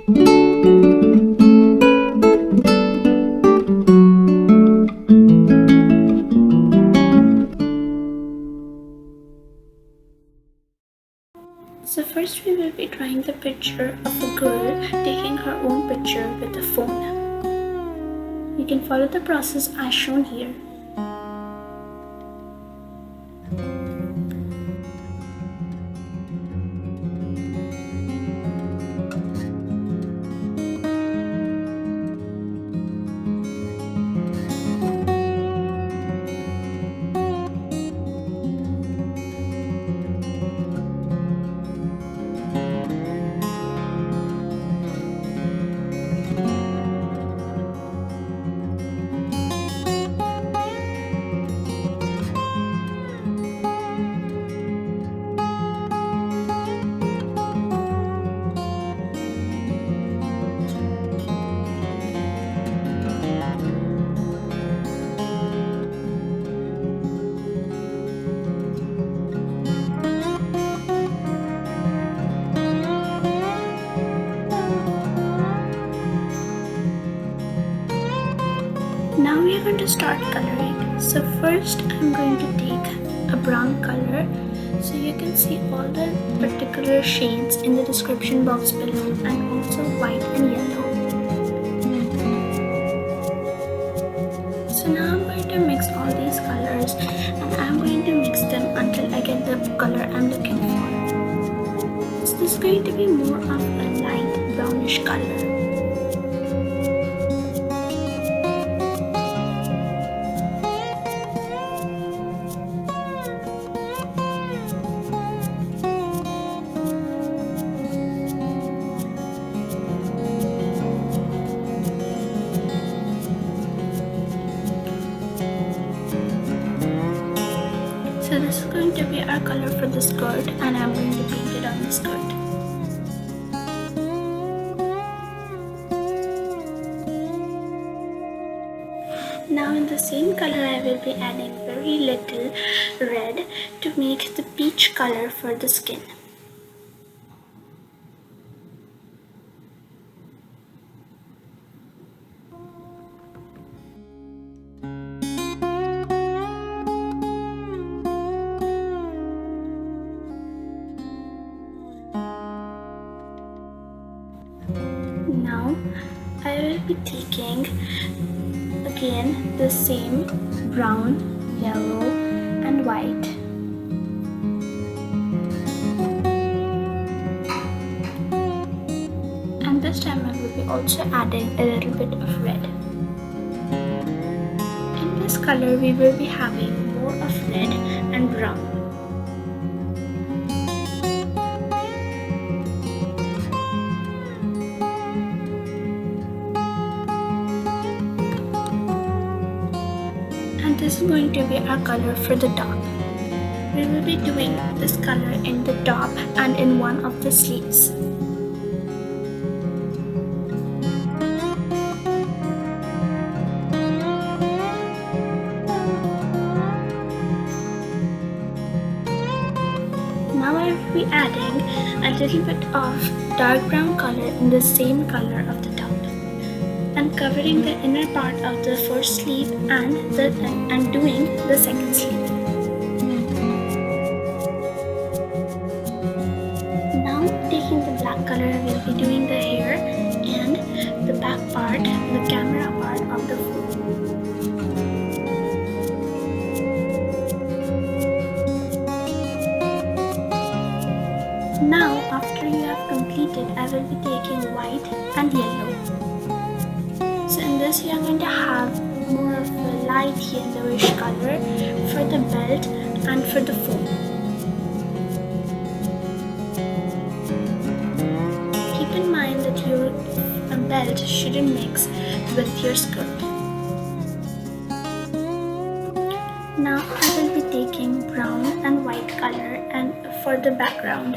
So first we will be drawing the picture of a girl taking her own picture with a phone. You can follow the process as shown here. Now we are going to start coloring. So first I'm going to take a brown color. So you can see all the particular shades in the description box below, and also white and yellow. So now I'm going to mix all these colors, and I'm going to mix them until I get the color I'm looking for. So this is going to be more of a light brownish color. So this is going to be our color for the skirt, and I'm going to paint it on the skirt. Now in the same color I will be adding very little red to make the peach color for the skin. Now I will be taking again the same brown, yellow and white. And this time I will be also adding a little bit of red. In this color we will be having more of red and brown. And this is going to be our color for the top. We will be doing this color in the top and in one of the sleeves. Now I will be adding a little bit of dark brown color in the same color of the top, and covering the inner part of the first sleeve and doing the second sleeve. Now taking the black color, I will be doing the hair and the back part, the camera part of the phone. Now after you have completed, I will be taking white and yellow. So in this you are going to have more of a light yellowish color for the belt and for the foam. Keep in mind that your belt shouldn't mix with your skirt. Now I will be taking brown and white color and for the background.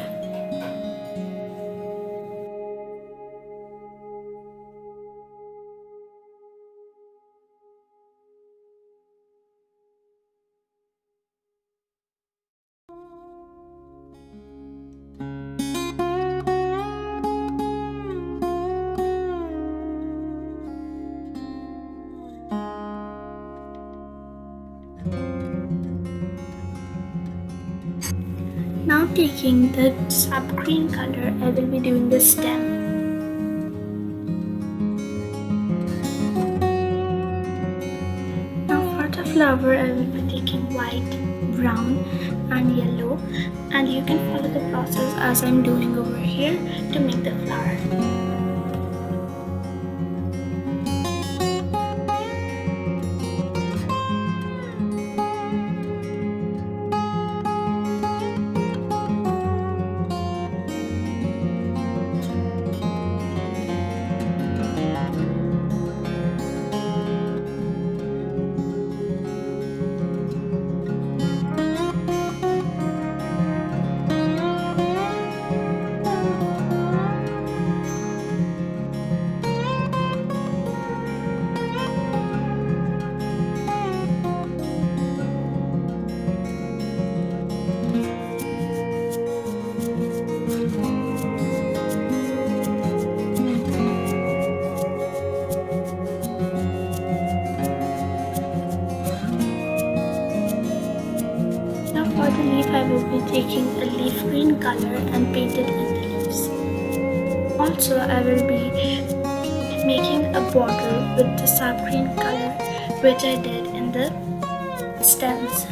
Now taking the sub green color, I will be doing the stem. Now for the flower, I will be taking white, brown and yellow, and you can follow the process as I'm doing over here to make the flower. For the leaf, I will be taking a leaf green color and paint it in the leaves. Also, I will be making a border with the sap green color, which I did in the stems.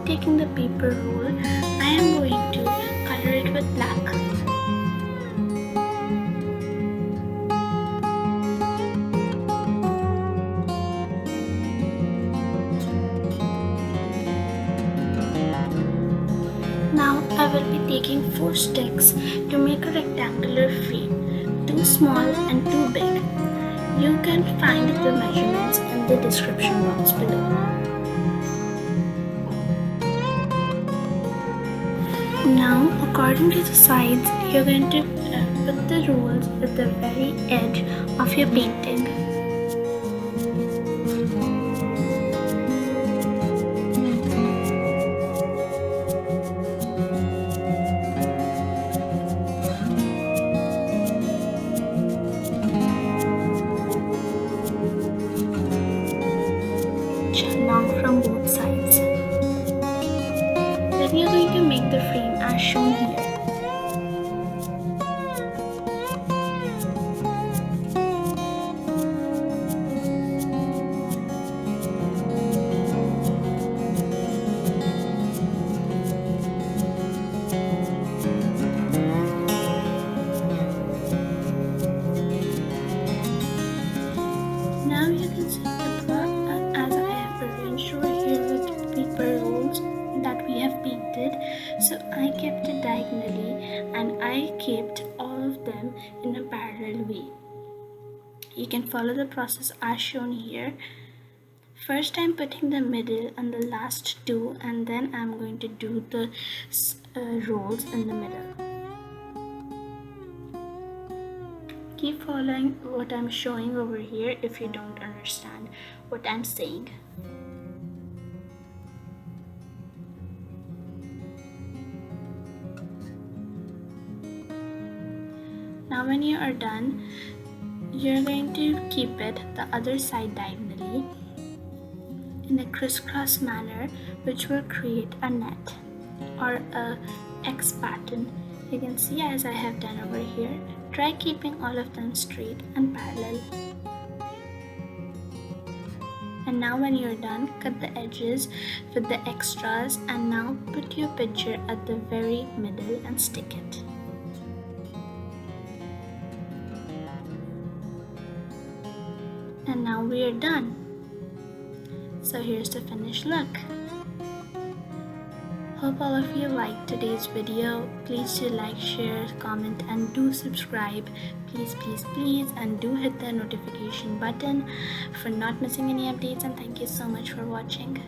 Taking the paper roll, I am going to color it with black. Now I will be taking 4 sticks to make a rectangular frame, 2 small and 2 big. You can find the measurements in the description box below. Now, according to the sides, you're going to put the rolls at the very edge of your painting. Along from both sides. Then you're going to make the frame as shown here. Now you can see as I have arranged over here with paper rolls that we have painted. So I kept it diagonally and I kept all of them in a parallel way. You can follow the process as shown here. First I'm putting the middle and the last 2, and then I'm going to do the rolls in the middle. Keep following what I'm showing over here if you don't understand what I'm saying. Now when you are done, you're going to keep it the other side diagonally in a crisscross manner, which will create a net or a X pattern. You can see as I have done over here. Try keeping all of them straight and parallel. And now when you're done, cut the edges with the extras and now put your picture at the very middle and stick it. And now we are done. So here's the finished look. Hope all of you liked today's video. Please do like, share, comment and do subscribe. Please and do hit the notification button for not missing any updates, and thank you so much for watching.